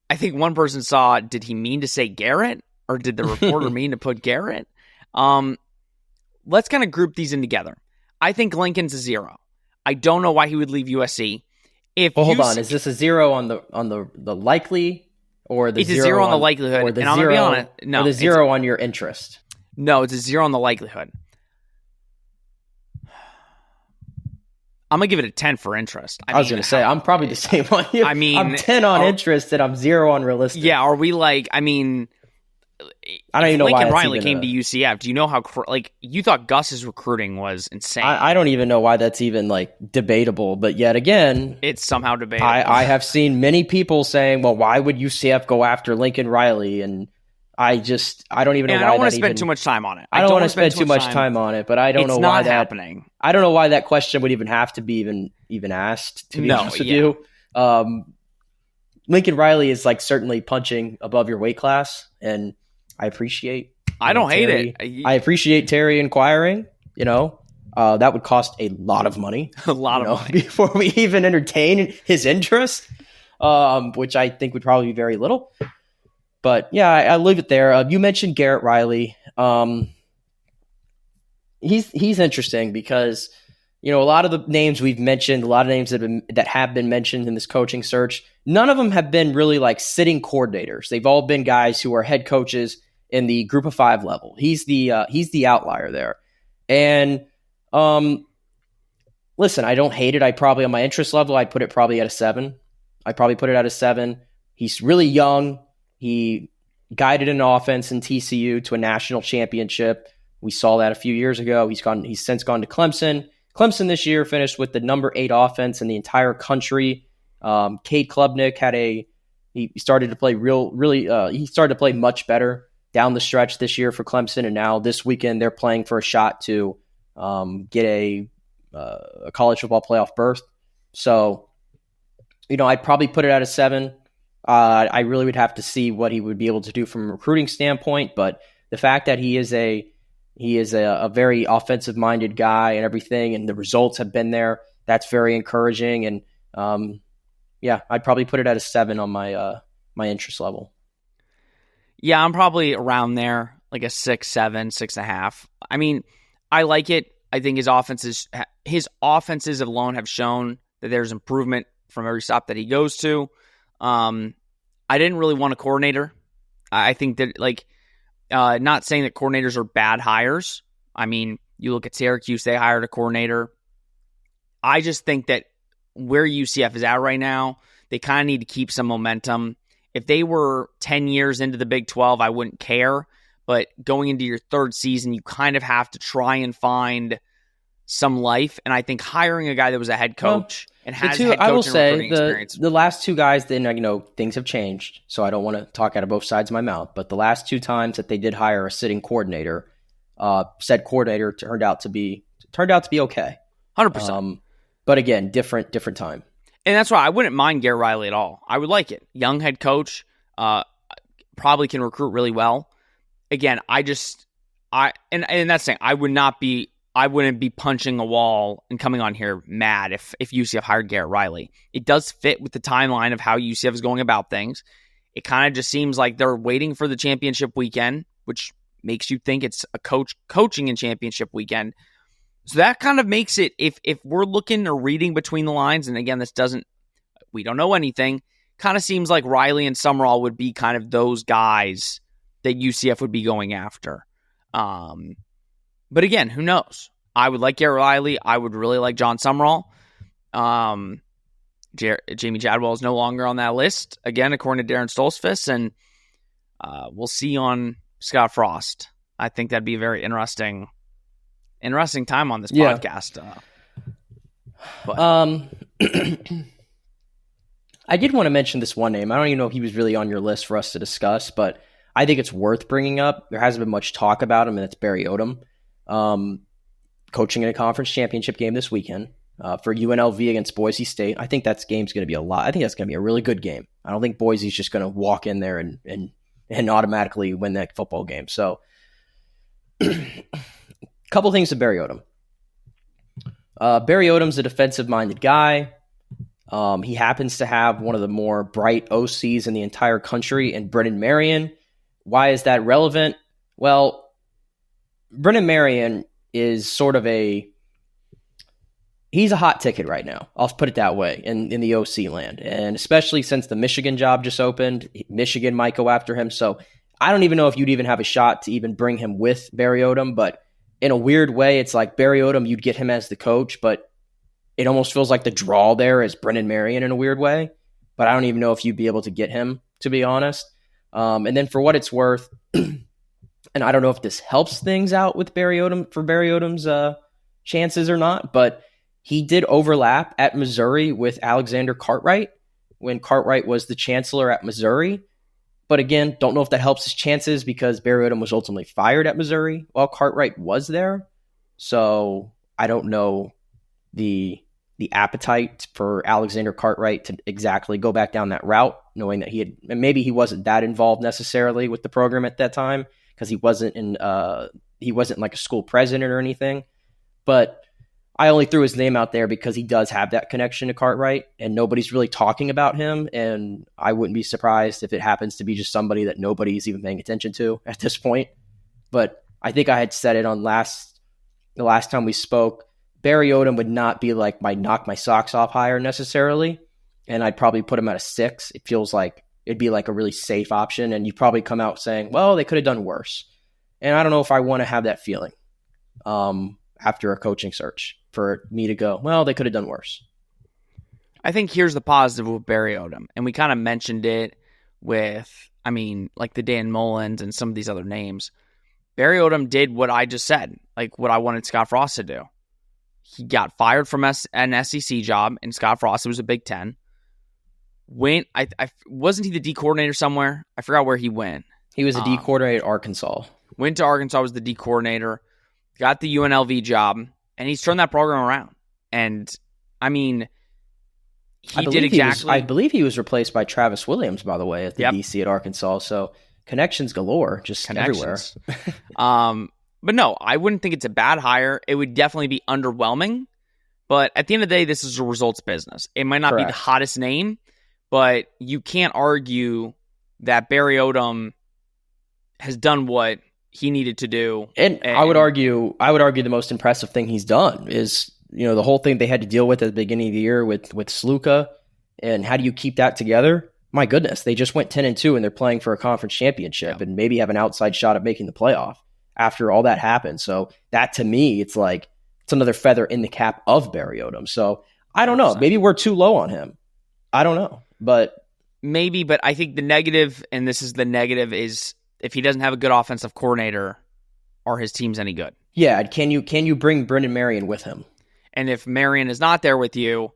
I think one person saw, did he mean to say Garrett? Or did the reporter mean to put Garrett? Let's kind of group these in together. I think Lincoln's a 0. I don't know why he would leave USC. Hold on. Is this a 0 on the likely, or the it's a 0 on the likelihood? Or the and I'm going to be honest. No, or the 0 on your interest? No, it's a 0 on the likelihood. I'm going to give it a 10 for interest. I was going to say, I'm probably the same on you. I mean, I'm 10 on interest and I'm 0 on realistic. Yeah, are we like, I mean, I don't even know Lincoln why Riley came to UCF. Do you know how, you thought Gus's recruiting was insane? I don't even know why that's even like debatable, but yet again, it's somehow debatable. I have seen many people saying, well, why would UCF go after Lincoln Riley? And I don't even know why. I don't want to spend too much time on it. I don't want to spend too much time on it, but I don't know why that's happening. I don't know why that question would even have to be even asked, to be honest with you. Lincoln Riley is like certainly punching above your weight class, and I appreciate. I don't hate Terry. it. I appreciate Terry inquiring. That would cost a lot of money. A lot of money before we even entertain his interest, which I think would probably be very little. But yeah, I leave it there. You mentioned Garrett Riley. He's interesting because a lot of the names we've mentioned, a lot of names that have been mentioned in this coaching search, none of them have been really like sitting coordinators. They've all been guys who are head coaches in the Group of 5 level. He's the outlier there. And listen, I don't hate it. I probably on my interest level, I'd put it probably at a 7. I probably put it at a 7. He's really young. He guided an offense in TCU to a national championship. We saw that a few years ago. He's since gone to Clemson. Clemson this year finished with the number 8 offense in the entire country. Cade Klubnik he started to play he started to play much better down the stretch this year for Clemson, and now this weekend they're playing for a shot to get a college football playoff berth. So, I'd probably put it at a 7. I really would have to see what he would be able to do from a recruiting standpoint, but the fact that he is a very offensive-minded guy and everything, and the results have been there, that's very encouraging. And I'd probably put it at a 7 on my interest level. Yeah, I'm probably around there, like a 6, 7, 6.5. I mean, I like it. I think his offenses alone have shown that there's improvement from every stop that he goes to. I didn't really want a coordinator. I think that not saying that coordinators are bad hires. I mean, you look at Syracuse, they hired a coordinator. I just think that where UCF is at right now, they kind of need to keep some momentum. If they were 10 years into the Big 12, I wouldn't care. But going into your third season, you kind of have to try and find some life. And I think hiring a guy that was a head coach and has head coach I will and say recruiting experience. The last 2 guys, then things have changed, so I don't want to talk out of both sides of my mouth. But the last 2 times that they did hire a sitting coordinator, said coordinator turned out to be okay, 100%. But again, different time. And that's why I wouldn't mind Garrett Riley at all. I would like it. Young head coach, probably can recruit really well. Again, and that's saying I wouldn't be punching a wall and coming on here mad if UCF hired Garrett Riley. It does fit with the timeline of how UCF is going about things. It kind of just seems like they're waiting for the championship weekend, which makes you think it's a coach coaching in championship weekend. So that kind of makes it, if we're looking or reading between the lines, and again, we don't know anything, kind of seems like Riley and Sumrall would be kind of those guys that UCF would be going after. But again, who knows? I would like Garrett Riley. I would really like Jon Sumrall. Jamie Jadwell is no longer on that list, again, according to Darren Stolzfus, and we'll see on Scott Frost. I think that'd be a very interesting interesting time on this podcast. I did want to mention this one name. I don't even know if he was really on your list for us to discuss, but I think it's worth bringing up. There hasn't been much talk about him, and it's Barry Odom, coaching in a conference championship game this weekend for UNLV against Boise State. I think that game's going to be I think that's going to be a really good game. I don't think Boise's just going to walk in there and automatically win that football game. So, a couple things to Barry Odom. Barry Odom's a defensive-minded guy. He happens to have one of the more bright OCs in the entire country in Brennan Marion. Why is that relevant? Well, Brennan Marion is sort of he's a hot ticket right now. I'll put it that way in the OC land. And especially since the Michigan job just opened, Michigan might go after him. So I don't even know if you'd even have a shot to even bring him with Barry Odom, but in a weird way, it's like Barry Odom, you'd get him as the coach, but it almost feels like the draw there is Brennan Marion in a weird way. But I don't even know if you'd be able to get him, to be honest. And then for what it's worth, and I don't know if this helps things out with Barry Odom for Barry Odom's chances or not, but he did overlap at Missouri with Alexander Cartwright when Cartwright was the chancellor at Missouri. But again, don't know if that helps his chances because Barry Odom was ultimately fired at Missouri while Cartwright was there. So I don't know the appetite for Alexander Cartwright to exactly go back down that route, knowing that maybe he wasn't that involved necessarily with the program at that time because he wasn't like a school president or anything. But I only threw his name out there because he does have that connection to Cartwright and nobody's really talking about him. And I wouldn't be surprised if it happens to be just somebody that nobody's even paying attention to at this point. But I think I had said it on the last time we spoke. Barry Odom would not be like my knock my socks off hire necessarily. And I'd probably put him at a 6. It feels like it'd be like a really safe option. And you'd probably come out saying, well, they could have done worse. And I don't know if I want to have that feeling after a coaching search for me to go, well, they could have done worse. I think here's the positive with Barry Odom. And we kind of mentioned it with, like the Dan Mullins and some of these other names. Barry Odom did what I just said, like what I wanted Scott Frost to do. He got fired from an SEC job, and Scott Frost, it was a Big Ten. Wasn't he the D coordinator somewhere? I forgot where he went. He was a D coordinator at Arkansas. Went to Arkansas, was the D coordinator, got the UNLV job, and he's turned that program around. And, he did exactly. I believe he was replaced by Travis Williams, by the way, at the DC at Arkansas. So connections galore, just everywhere. But no, I wouldn't think it's a bad hire. It would definitely be underwhelming. But at the end of the day, this is a results business. It might not be the hottest name, but you can't argue that Barry Odom has done what he needed to do. And I would argue the most impressive thing he's done is, the whole thing they had to deal with at the beginning of the year with Sluka, and how do you keep that together? My goodness, they just went 10-2 and they're playing for a conference championship and maybe have an outside shot at making the playoff after all that happened. So that to me, it's like, it's another feather in the cap of Barry Odom. So I don't know. Maybe we're too low on him. I don't know. But maybe, but I think the negative, and this is the negative, is if he doesn't have a good offensive coordinator, are his teams any good? Yeah. Can you bring Brendan Marion with him? And if Marion is not there with you,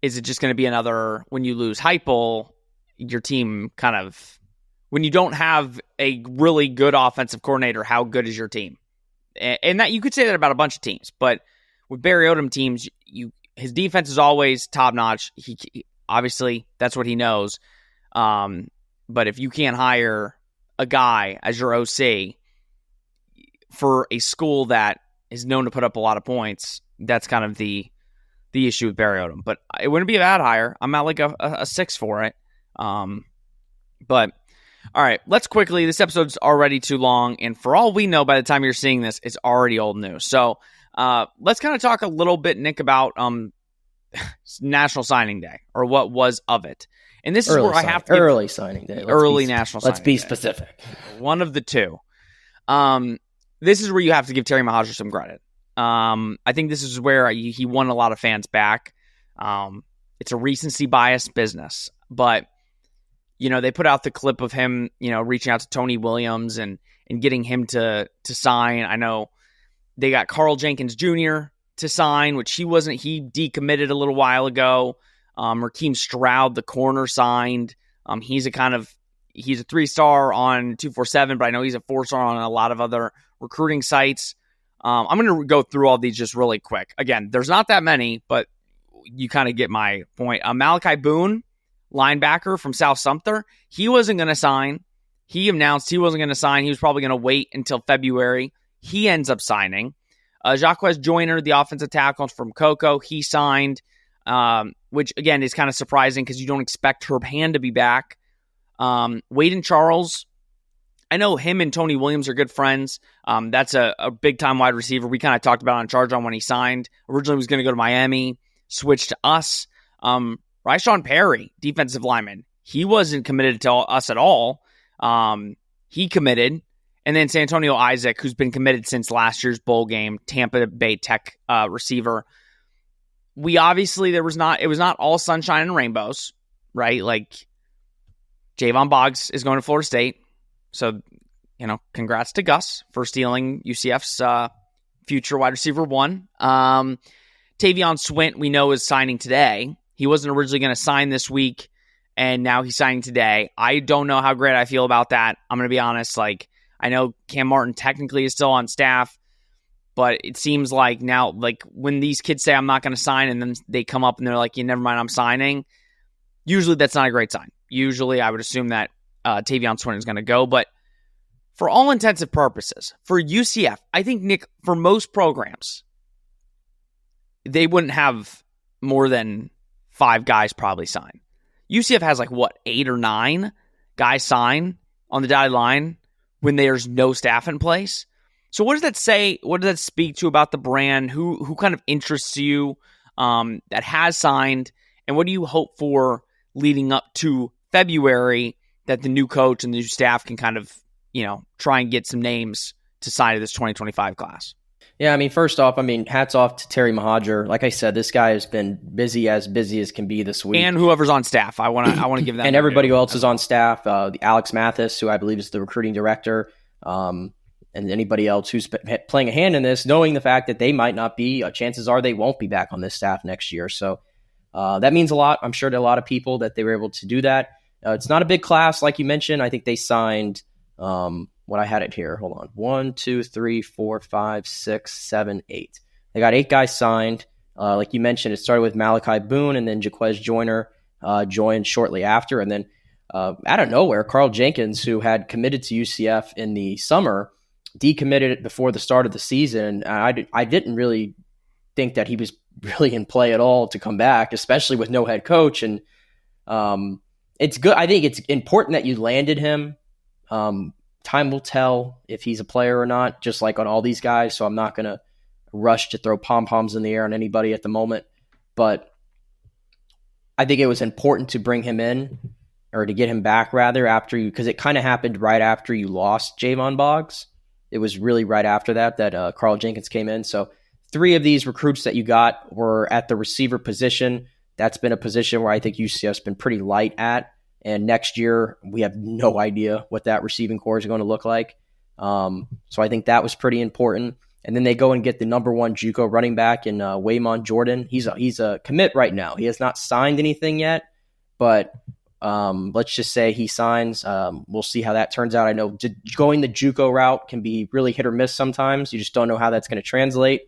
is it just going to be another, when you lose Heupel, your team kind of, when you don't have a really good offensive coordinator, how good is your team? And that you could say that about a bunch of teams, but with Barry Odom teams, his defense is always top notch. He obviously that's what he knows. But if you can't hire a guy as your OC for a school that is known to put up a lot of points, that's kind of the issue with Barry Odom. But it wouldn't be a bad hire. I'm at like a 6 for it. But all right, let's quickly, this episode's already too long, and for all we know, by the time you're seeing this, it's already old news. So let's kind of talk a little bit, Nick, about National Signing Day, or what was of it. And this is where I have to give early signing day. National Signing Day. Let's be specific. One of the two. This is where you have to give Terry Mohajir some credit. I think this is where he won a lot of fans back. It's a recency bias business, but they put out the clip of him, reaching out to Tony Williams and getting him to sign. I know They got Carl Jenkins Jr. to sign, which he decommitted a little while ago. Raheem Stroud, the corner, signed. He's a 3-star on 247, but I know he's a 4-star on a lot of other recruiting sites. I'm going to go through all these just really quick. Again, there's not that many, but you kind of get my point. Malachi Boone, linebacker from South Sumter, he wasn't going to sign. He announced he wasn't going to sign. He was probably going to wait until February. He ends up signing. Jacquez Joyner, the offensive tackle from Cocoa, he signed, which, again, is kind of surprising because you don't expect Herb Hand to be back. Waden Charles, I know him and Tony Williams are good friends. That's a big-time wide receiver. We kind of talked about on Charge On when he signed. Originally he was going to go to Miami, switched to us. Ryshawn Perry, defensive lineman, he wasn't committed to us at all. He committed. And then Santonio Isaac, who's been committed since last year's bowl game, Tampa Bay Tech receiver. It was not all sunshine and rainbows, right? Like, Javon Boggs is going to Florida State. So, congrats to Gus for stealing UCF's future wide receiver 1. Tavion Swint, we know, is signing today. He wasn't originally going to sign this week, and now he's signing today. I don't know how great I feel about that. I'm going to be honest. Like, I know Cam Martin technically is still on staff, but it seems like now, like, when these kids say I'm not going to sign and then they come up and they're like, yeah, never mind, I'm signing, usually that's not a great sign. Usually I would assume that Tavion Swint is going to go, but for all intents and purposes, for UCF, I think, Nick, for most programs, they wouldn't have more than 5 guys probably sign. UCF has 8 or 9 guys sign on the dotted line when there's no staff in place. So what does that say? What does that speak to about the brand? Who kind of interests you that has signed? And what do you hope for leading up to February that the new coach and the new staff can kind of, try and get some names to sign to this 2025 class? Yeah, first off, hats off to Terry Mahajer. Like I said, this guy has been busy as can be this week. And whoever's on staff. I want to give them. And everybody else is on staff. Alex Mathis, who I believe is the recruiting director, and anybody else who's playing a hand in this, knowing the fact that they might not be, chances are they won't be back on this staff next year. So that means a lot. I'm sure to a lot of people that they were able to do that. It's not a big class, like you mentioned. I think they signed what I had it here. Hold on. 1, 2, 3, 4, 5, 6, 7, 8. They got 8 guys signed. Like you mentioned, it started with Malachi Boone, and then Jacquez Joyner joined shortly after. And then out of nowhere, Carl Jenkins, who had committed to UCF in the summer, decommitted it before the start of the season. I didn't really think that he was really in play at all to come back, especially with no head coach. And it's good. I think it's important that you landed him. Time will tell if he's a player or not, just like on all these guys. So I'm not going to rush to throw pom-poms in the air on anybody at the moment. But I think it was important to bring him in, or to get him back rather, because it kind of happened right after you lost Javon Boggs. It was really right after that Carl Jenkins came in. So 3 of these recruits that you got were at the receiver position. That's been a position where I think UCF's been pretty light at. And next year, we have no idea what that receiving core is going to look like. So I think that was pretty important. And then they go and get the number 1 JUCO running back in Waymon Jordan. He's a commit right now. He has not signed anything yet, but let's just say he signs. We'll see how that turns out. I know going the JUCO route can be really hit or miss sometimes. You just don't know how that's going to translate.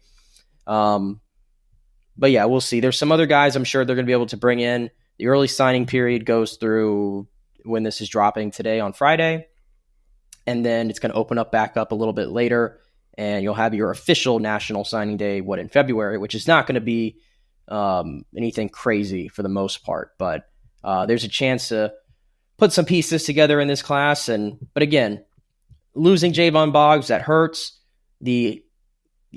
But yeah, we'll see. There's some other guys I'm sure they're going to be able to bring in. The early signing period goes through when this is dropping today on Friday. And then it's going to open up back up a little bit later. And you'll have your official national signing day, in February, which is not going to be anything crazy for the most part. But there's a chance to put some pieces together in this class. But again, losing Javon Boggs, that hurts. The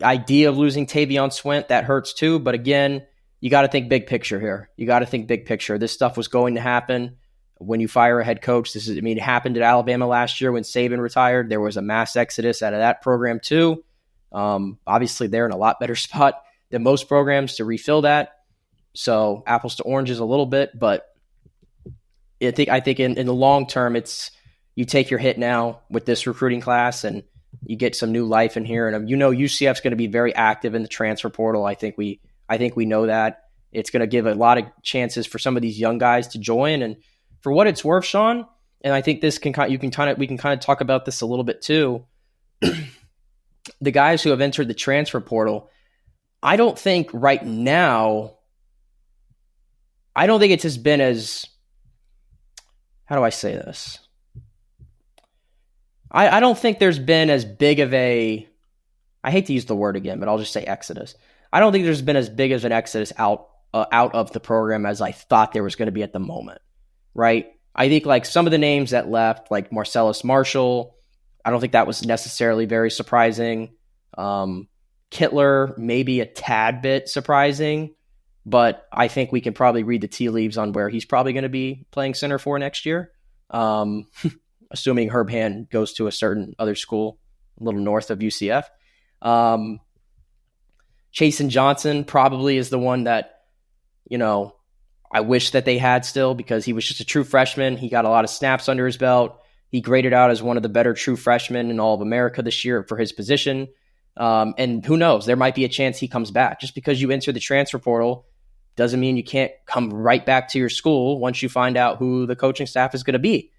idea of losing Tavion Swint, that hurts too. But again, you got to think big picture here. You got to think big picture. This stuff was going to happen when you fire a head coach. It happened at Alabama last year when Saban retired. There was a mass exodus out of that program too. Obviously, they're in a lot better spot than most programs to refill that. So apples to oranges a little bit, but I think in the long term, it's you take your hit now with this recruiting class, and You get some new life in here, and UCF's going to be very active in the transfer portal. I think we know that. It's going to give a lot of chances for some of these young guys to join. And for what it's worth, Sean, and I think we can kind of talk about this a little bit too. The guys who have entered the transfer portal, I don't think right now, it's has been as, how do I say this? I don't think there's been as big of a, I hate to use the word again, but I'll just say exodus. I don't think there's been as big as an exodus out of the program as I thought there was going to be at the moment, right? I think like some of the names that left, like Marcellus Marshall, I don't think that was necessarily very surprising. Kittler, maybe a tad bit surprising, but I think we can probably read the tea leaves on where he's probably going to be playing center for next year. Assuming Herb Hand goes to a certain other school a little north of UCF. Chasen Johnson probably is the one that, I wish that they had still, because he was just a true freshman. He got a lot of snaps under his belt. He graded out as one of the better true freshmen in all of America this year for his position. And who knows, there might be a chance he comes back. Just because you enter the transfer portal doesn't mean you can't come right back to your school once you find out who the coaching staff is going to be.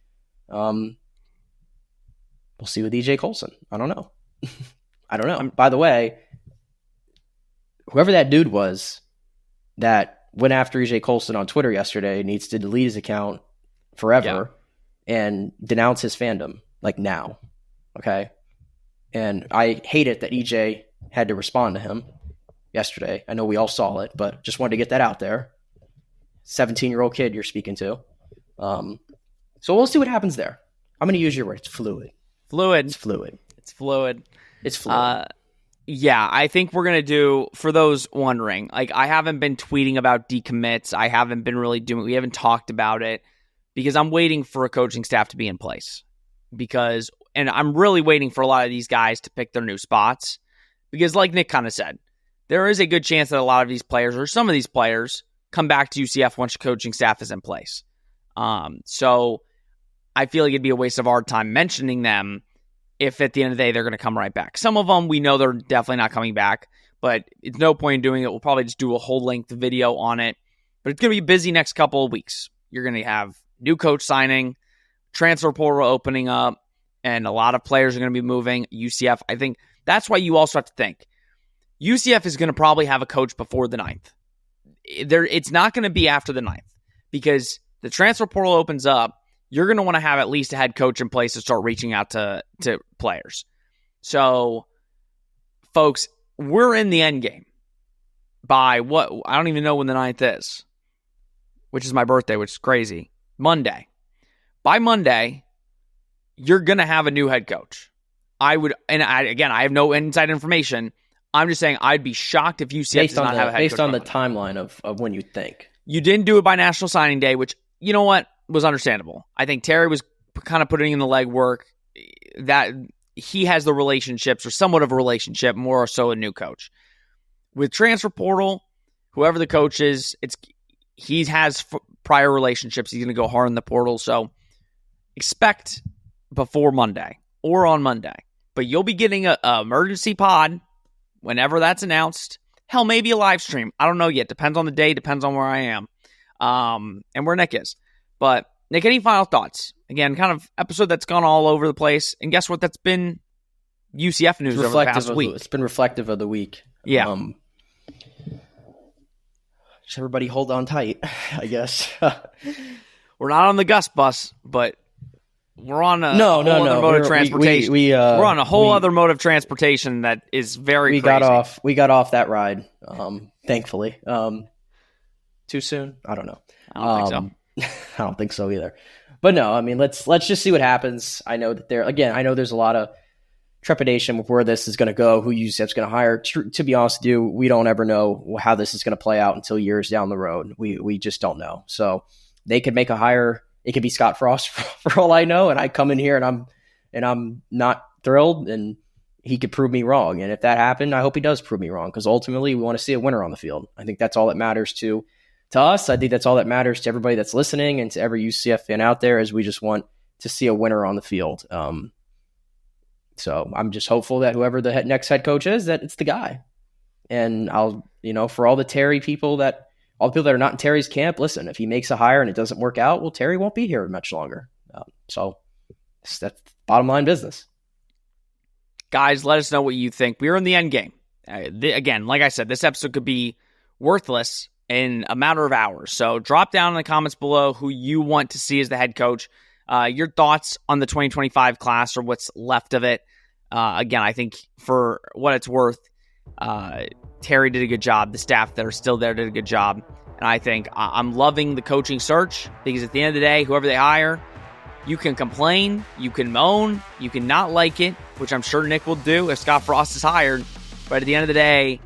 We'll see with EJ Colson. I don't know. I don't know. By the way, whoever that dude was that went after EJ Colson on Twitter yesterday needs to delete his account forever and denounce his fandom, like now. Okay? And I hate it that EJ had to respond to him yesterday. I know we all saw it, but just wanted to get that out there. 17-year-old kid you're speaking to. So we'll see what happens there. I'm going to use your word. It's fluid. It's fluid. Yeah, I think we're going to do, for those wondering, like I haven't been tweeting about decommits. I haven't been really we haven't talked about it because I'm waiting for a coaching staff to be in place. And I'm really waiting for a lot of these guys to pick their new spots because like Nick kind of said, there is a good chance that a lot of these players or some of these players come back to UCF once the coaching staff is in place. So I feel like it'd be a waste of our time mentioning them if at the end of the day they're going to come right back. Some of them we know they're definitely not coming back, but it's no point in doing it. We'll probably just do a whole length video on it. But it's going to be busy next couple of weeks. You're going to have new coach signing, transfer portal opening up, and a lot of players are going to be moving. UCF, I think that's why you also have to think. UCF is going to probably have a coach before the 9th. It's not going to be after the 9th because the transfer portal opens up. You're going to want to have at least a head coach in place to start reaching out to players. So, folks, we're in the end game by what? I don't even know when the 9th is, which is my birthday, which is crazy. Monday. By Monday, you're going to have a new head coach. I have no inside information. I'm just saying I'd be shocked if UCF does not have a head coach. Based on the timeline of when you think. You didn't do it by National Signing Day, which, you know what? Was understandable. I think Terry was kind of putting in the legwork that he has the relationships or somewhat of a relationship, more so a new coach. With transfer portal, whoever the coach is, he has prior relationships. He's going to go hard in the portal. So expect before Monday or on Monday. But you'll be getting an emergency pod whenever that's announced. Hell, maybe a live stream. I don't know yet. Depends on the day. Depends on where I am and where Nick is. But, Nick, any final thoughts? Again, kind of episode that's gone all over the place. And guess what? That's been UCF news over the past week. It's been reflective of the week. Yeah. Just everybody hold on tight, I guess. We're not on the Gus bus, but we're on a whole other mode of transportation. We're on a whole other mode of transportation that is very crazy. We got off that ride, thankfully. Too soon? I don't know. I don't think so. I don't think so either. But no, I mean, let's just see what happens. I know that I know there's a lot of trepidation with where this is going to go, who UCF's going to hire. To be honest with you, we don't ever know how this is going to play out until years down the road. We just don't know. So they could make a hire. It could be Scott Frost for all I know, and I come in here and I'm not thrilled, and he could prove me wrong. And if that happened, I hope he does prove me wrong, because ultimately we want to see a winner on the field. I think that's all that matters to us. I think that's all that matters to everybody that's listening and to every UCF fan out there, is we just want to see a winner on the field. So I'm just hopeful that whoever the next head coach is, that it's the guy. And I'll, for all the Terry people all the people that are not in Terry's camp, listen, if he makes a hire and it doesn't work out, well, Terry won't be here much longer. So that's bottom line business. Guys, let us know what you think. We're in the end game. Again, like I said, this episode could be worthless in a matter of hours. So drop down in the comments below who you want to see as the head coach. Your thoughts on the 2025 class or what's left of it. Again, I think for what it's worth, Terry did a good job. The staff that are still there did a good job. And I think I'm loving the coaching search because at the end of the day, whoever they hire, you can complain, you can moan, you can not like it, which I'm sure Nick will do if Scott Frost is hired. But at the end of the day,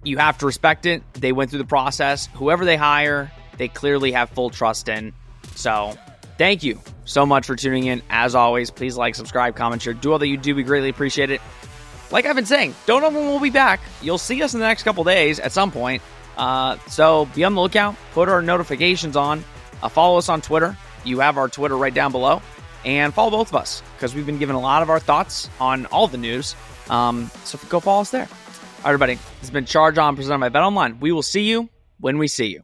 you have to respect it. They went through the process. Whoever they hire, they clearly have full trust in. So thank you so much for tuning in. As always, please like, subscribe, comment, share. Do all that you do. We greatly appreciate it. Like I've been saying, don't know when we'll be back. You'll see us in the next couple days at some point. So be on the lookout. Put our notifications on. Follow us on Twitter. You have our Twitter right down below. And follow both of us because we've been giving a lot of our thoughts on all the news. So go follow us there. All right, everybody. This has been Charge On, presented by BetOnline. We will see you when we see you.